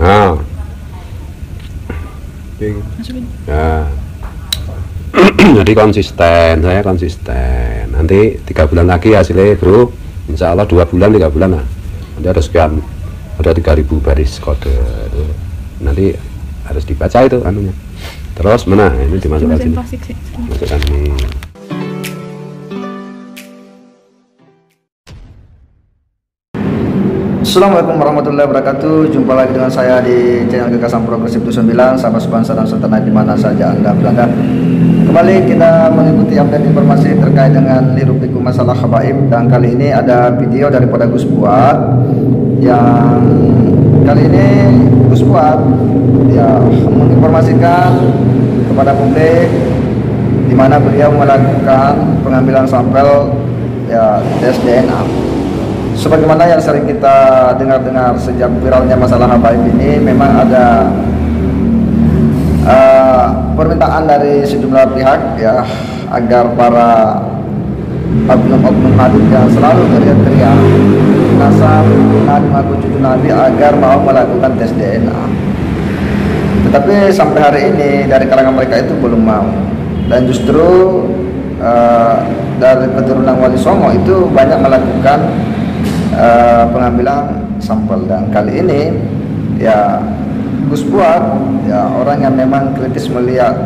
Nah, Masukin. ya. Jadi konsisten, saya konsisten. Nanti 3 bulan lagi hasilnya bro, insya Allah 2 bulan 3 bulan lah. Nanti ada sekian, ada 3000 baris kode. Nanti harus dibaca itu anunya. Terus mana? Ini dimasukkan sini. Masukkan ini. Assalamualaikum warahmatullahi wabarakatuh. Jumpa lagi dengan saya di channel Gagasan Progresif Dusun Bilang, sahabat sebangsa dan setanah di mana saja Anda berada. Kembali kita mengikuti update informasi terkait dengan hiruk pikuk masalah habaib, dan kali ini ada video daripada Gus Buat yang kali ini Gus Buat ya menginformasikan kepada publik di mana beliau melakukan pengambilan sampel ya tes DNA. Sebagaimana yang sering kita dengar-dengar sejak viralnya masalah habaib ini, memang ada permintaan dari sejumlah pihak ya agar para oknum-oknum hadis yang selalu teriak-teriak nasab Nabi mengaku cucu Nabi agar mau melakukan tes DNA. Tetapi sampai hari ini dari kalangan mereka itu belum mau, dan justru dari keturunan Wali Songo itu banyak melakukan pengambilan sampel. Dan kali ini ya Gus Buat ya orang yang memang kritis melihat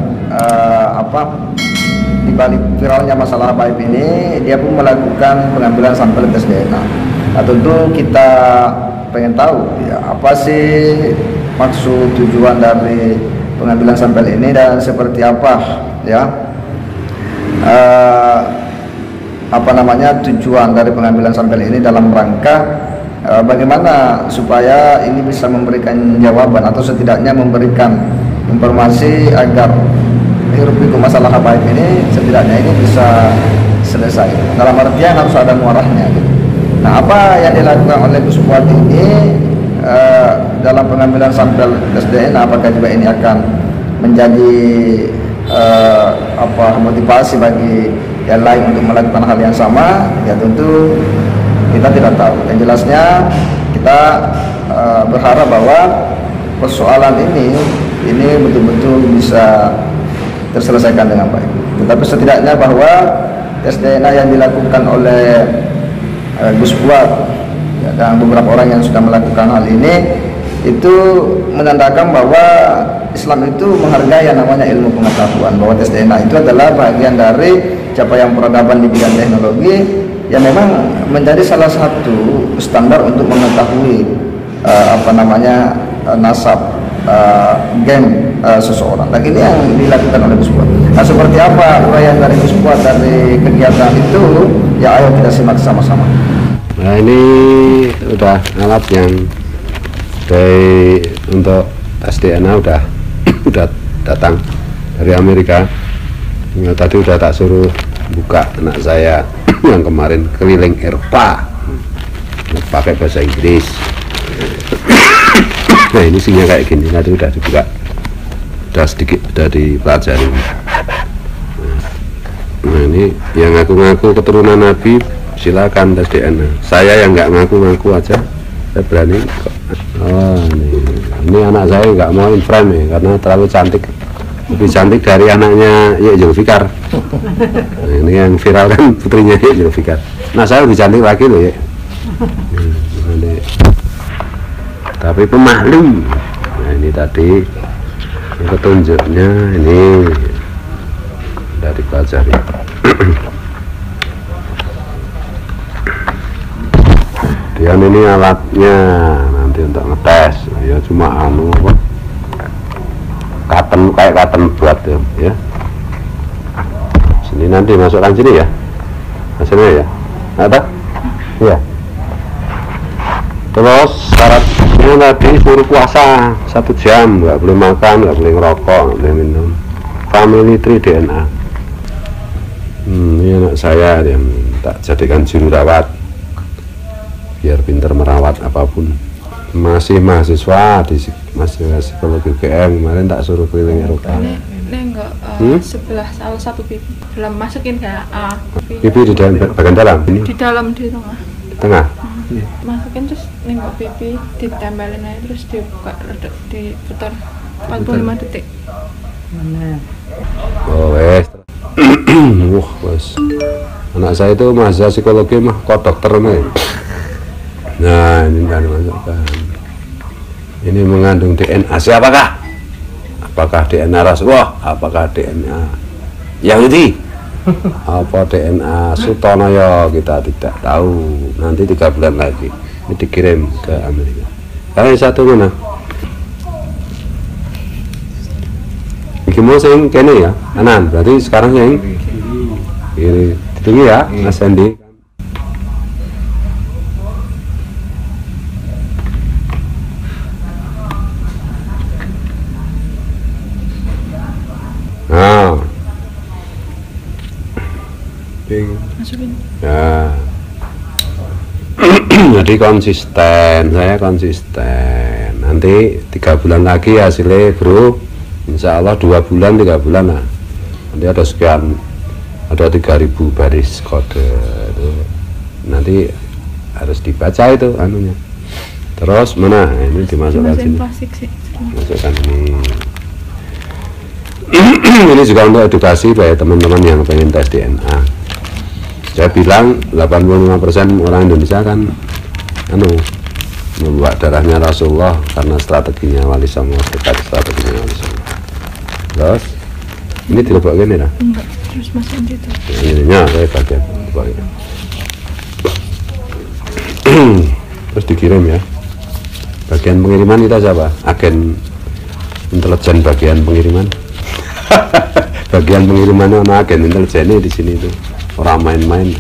di balik viralnya masalah habaib ini, dia pun melakukan pengambilan sampel tes DNA. Nah, tentu kita pengen tahu ya apa sih maksud tujuan dari pengambilan sampel ini dan seperti apa ya tujuan dari pengambilan sampel ini dalam rangka bagaimana supaya ini bisa memberikan jawaban atau setidaknya memberikan informasi agar hiruk pikuk masalah habaib ini setidaknya ini bisa selesai. Dalam artian harus ada muaranya gitu. Nah, apa yang dilakukan oleh Gus Buat ini dalam pengambilan sampel tes DNA, apakah juga ini akan menjadi motivasi bagi yang lain untuk melakukan hal yang sama? Ya tentu kita tidak tahu. Yang jelasnya kita berharap bahwa persoalan ini betul-betul bisa terselesaikan dengan baik. Tetapi setidaknya bahwa tes DNA yang dilakukan oleh Gus Buat ya, dan beberapa orang yang sudah melakukan hal ini itu menandakan bahwa Islam itu menghargai yang namanya ilmu pengetahuan, bahwa tes DNA itu adalah bagian dari capaian peradaban di bidang teknologi yang memang menjadi salah satu standar untuk mengetahui nasab gen seseorang. Dan ini yang dilakukan oleh Gus Buat. Nah, seperti apa uraian dari Gus Buat dari kegiatan itu? Ya ayo kita simak sama-sama. Nah, ini udah alat yang untuk tes DNA udah datang dari Amerika. Ya, tadi udah tak suruh buka anak saya yang kemarin keliling Eropa pakai bahasa Inggris. Nah, ini isinya kayak gini, tadi udah dibuka, udah sedikit udah dipelajari. Nah, ini yang ngaku-ngaku keturunan Nabi silakan tes DNA. Saya yang nggak ngaku-ngaku aja saya berani kok. Oh, ini anak saya nggak mau in frame ya, karena terlalu cantik, lebih cantik dari anaknya Yek Zulfikar. Nah, ini yang viral kan putrinya Yek Zulfikar. Nah, saya lebih cantik lagi loh ya. Tapi pemalu. Nah, ini tadi petunjuknya ini sudah dipelajari. Dan ini alatnya nanti untuk ngetes ya, cuma kayak katen buat ya. Sini nanti masukkan sini ya hasilnya ya, ada ya. Terus syaratnya tadi suruh puasa 1 jam, nggak boleh makan, nggak boleh ngerokok, nggak boleh minum. Family tree DNA. Ini anak saya yang tak jadikan juru rawat biar pintar merawat apapun. Masih mahasiswa di psikologi UGM, kemarin tak suruh keliling Eropa. Ini enggak sebelah salah satu pipi belum masukin kayak pipi di dalam bagian dalam ini di dalam di tengah di tengah. masukin terus ini masukin ke pipi, ditempelin aja terus dibuka, diputar 45 detik. Oh wes. Wah wes. Anak saya itu mahasiswa psikologi mah kok dokter nih. Nah ini kan masukkan. Ini mengandung DNA siapakah? Apakah DNA Rasulullah? Apakah DNA Yahudi? Apa DNA Sutonoyo? Kita tidak tahu. Nanti 3 bulan lagi ini dikirim ke Amerika. Yang satu mana? Gimana sing kene ya? Kanan. Berarti sekarang yang kiri. Tinggi ya, Mas Andi. Nah. Masukin. Ya. Jadi konsisten, saya konsisten. Nanti 3 bulan lagi hasilnya bro, insya Allah 2 bulan 3 bulan lah. Nanti ada sekian, ada 3000 baris kode itu. Nanti harus dibaca itu anunya. Terus mana? Ini dimasukkan sini. Plastik sih. Masukkan ini. Ini juga untuk edukasi bagi teman-teman yang pengen tes DNA. Saya bilang 85% orang Indonesia kan membawa darahnya Rasulullah karena strateginya Wali Songo, dekat strateginya Wali Songo. Terus ini dilebok gini lah. Enggak, terus masukin situ. Ininya saya bagian terus dikirim ya. Bagian pengiriman kita siapa? Agen intelijen bagian pengiriman. Bagian pengiriman mana agen intelijennya di sini tuh. Orang main-main.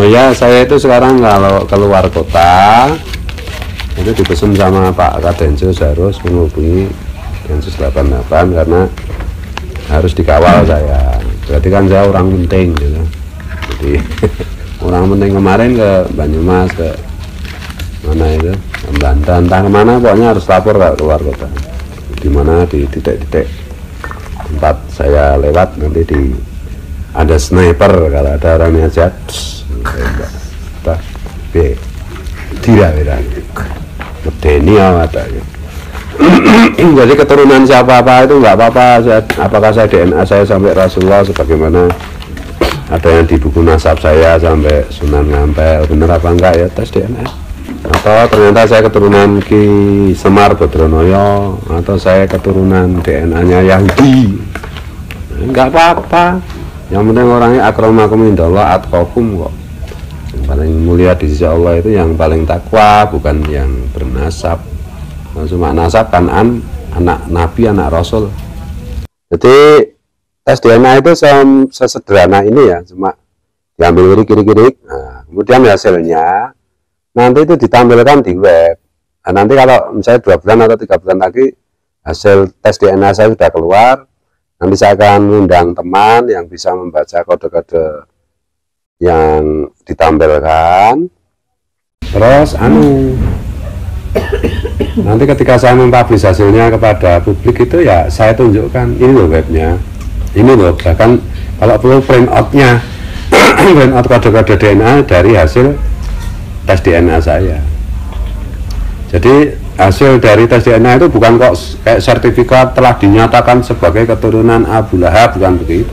Ya saya itu sekarang kalau keluar kota itu dipesan sama Pak Kadensus harus menghubungi Densus 88 karena harus dikawal saya. Berarti kan saya orang penting gitu. Jadi orang penting kemarin ke Banyumas, ke mana itu, Banten, entah kemana, pokoknya harus lapor kalau keluar kota. Di mana di titik-titik tempat saya lewat nanti ada sniper, kalau ada orang ngajak kita tidak medeni katanya. Jadi keturunan siapa-apa itu nggak apa-apa. Apakah saya DNA saya sampai Rasulullah sebagaimana ada yang di buku nasab saya sampai Sunan Ngampel, bener apa enggak ya tes DNA. Atau ternyata saya keturunan Ki Semar Badronoyo, atau saya keturunan DNA-nya Yahudi, enggak apa-apa. Yang penting orangnya akramakum indallah atqakum kok. Yang paling mulia di sisi Allah itu yang paling takwa, bukan yang bernasab. Cuma nasab kan anak nabi, anak rasul. Jadi tes DNA itu sesederhana ini ya, cuma diambil kiri-kiri. Nah, kemudian hasilnya nanti itu ditampilkan di web. Nah, nanti kalau misalnya 2 bulan atau 3 bulan lagi hasil tes DNA saya sudah keluar, nanti saya akan mengundang teman yang bisa membaca kode-kode yang ditampilkan. Terus nanti ketika saya mempublish hasilnya kepada publik itu ya saya tunjukkan, ini loh webnya, ini loh, bahkan kalau perlu print outnya print out kode-kode DNA dari hasil tes DNA saya. Jadi hasil dari tes DNA itu bukan kok kayak sertifikat telah dinyatakan sebagai keturunan Abu Lahab, bukan begitu.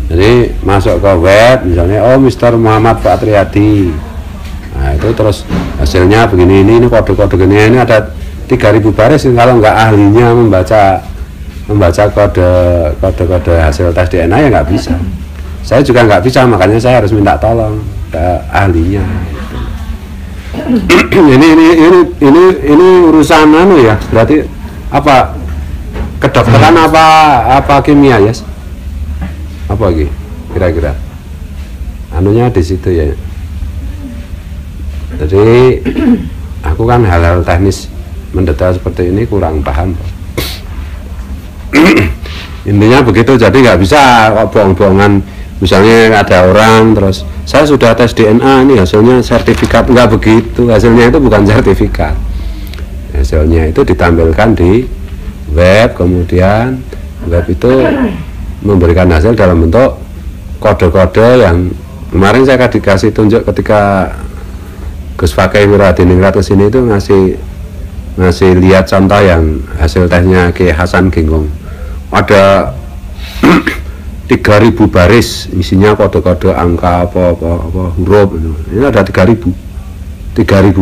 Jadi masuk ke web misalnya, oh Mr. Muhammad Fatriyadi, nah itu terus hasilnya begini, ini kode-kode gini, ini ada 3000 baris. Kalau nggak ahlinya membaca kode-kode hasil tes DNA ya nggak bisa. Saya juga nggak bisa, makanya saya harus minta tolong ke ahlinya. ini urusan ya, berarti apa, kedokteran apa kimia ya, apa lagi kira-kira anunya di situ ya. Jadi aku kan hal-hal teknis mendetail seperti ini kurang paham. Intinya begitu, jadi nggak bisa kok bohong-bohongan. Misalnya ada orang terus saya sudah tes DNA, ini hasilnya sertifikat, nggak begitu. Hasilnya itu bukan sertifikat, hasilnya itu ditampilkan di web, kemudian web itu memberikan hasil dalam bentuk kode-kode yang kemarin saya dikasih tunjuk ketika Gus Fakih Wiradiningrat kesini itu ngasih lihat contoh yang hasil tesnya Ki Hasan Genggong. Ada 3.000 baris isinya kode-kode angka apa huruf itu. Ini ada 3.000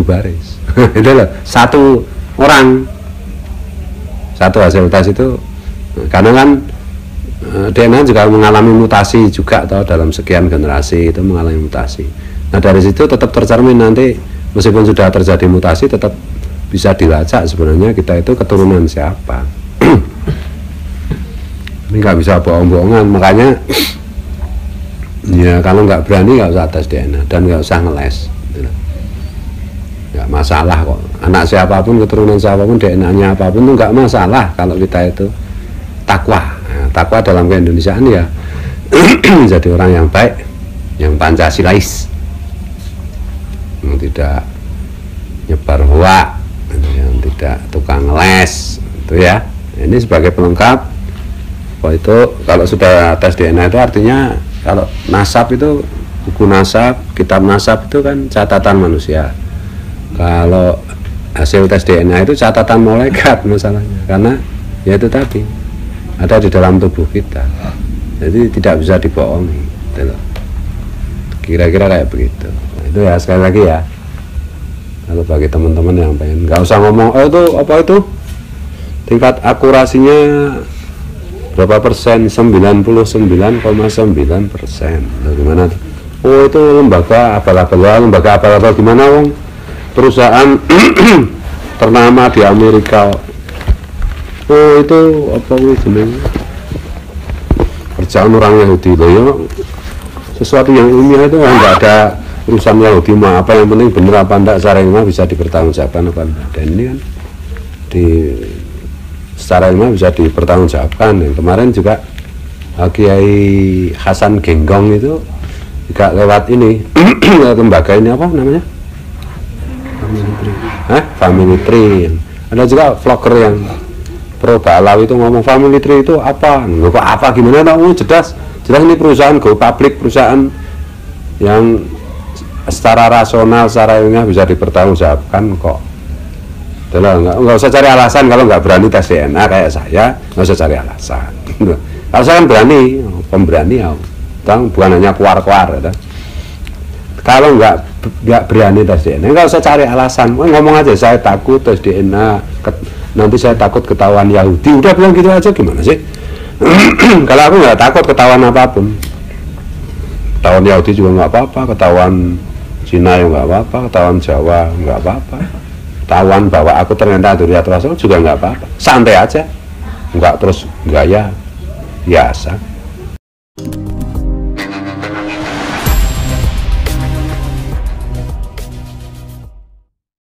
baris. Itu loh, satu hasil tes itu, karena kan DNA juga mengalami mutasi juga atau dalam sekian generasi itu mengalami mutasi. Nah dari situ tetap tercermin nanti meskipun sudah terjadi mutasi tetap bisa dilacak sebenarnya kita itu keturunan siapa. Ini nggak bisa bohong-bohongan, makanya ya kalau nggak berani nggak usah tes DNA dan nggak usah ngeles, gitu. Nggak masalah kok, anak siapapun, keturunan siapapun, DNA-nya apapun itu nggak masalah kalau kita itu takwa. Nah, takwa dalam keindonesiaan ya menjadi orang yang baik, yang Pancasilais, yang tidak nyebar hoak, yang tidak tukang les, itu ya. Ini sebagai pelengkap. Itu kalau sudah tes DNA itu artinya kalau nasab itu, buku nasab, kitab nasab itu kan catatan manusia. Kalau hasil tes DNA itu catatan malaikat masalahnya, karena ya itu tadi ada di dalam tubuh kita, jadi tidak bisa dibohongi gitu. Kira-kira kayak begitu. Itu ya, sekali lagi ya, kalau bagi teman-teman yang pengen nggak usah ngomong itu apa itu tingkat akurasinya berapa persen, 99,9%. Gimana tuh? Oh itu lembaga abal-abal gimana wong perusahaan ternama di Amerika. Oh itu apa jenenge? Kerjaan orang Yahudi loh ya. Sesuatu yang ilmiah itu nggak ada urusan Yahudi mah, apa yang penting bener apa enggak secara ilmiah bisa dipertanggungjawabkan apa enggak. Dan ini kan secara ilmiah bisa dipertanggungjawabkan. Yang kemarin juga Kiai Hasan Genggong itu juga lewat ini lembaga ini apa namanya, Family Tree. Ada juga vlogger yang pro Ba'alawi itu ngomong Family Tree itu apa, nggak apa gimana tahu, jelas ini perusahaan go public, perusahaan yang secara rasional, secara ilmiah bisa dipertanggungjawabkan kok. Nggak usah cari alasan kalau nggak berani tes DNA kayak saya, nggak usah cari alasan. Kalau saya kan berani, pemberani ya, bukan hanya kuar-kuar. Ya. Kalau nggak berani tes DNA, nggak usah cari alasan. Ngomong aja saya takut tes DNA, nanti saya takut ketahuan Yahudi. Udah bilang gitu aja, gimana sih? Kalau aku nggak takut ketahuan apapun, ketahuan Yahudi juga nggak apa-apa, ketahuan Cina ya nggak apa-apa, ketahuan Jawa nggak apa-apa. Ketahuan bahwa aku ternyata Dzurriyyah Rasul juga nggak apa-apa, santai aja, nggak terus gaya biasa.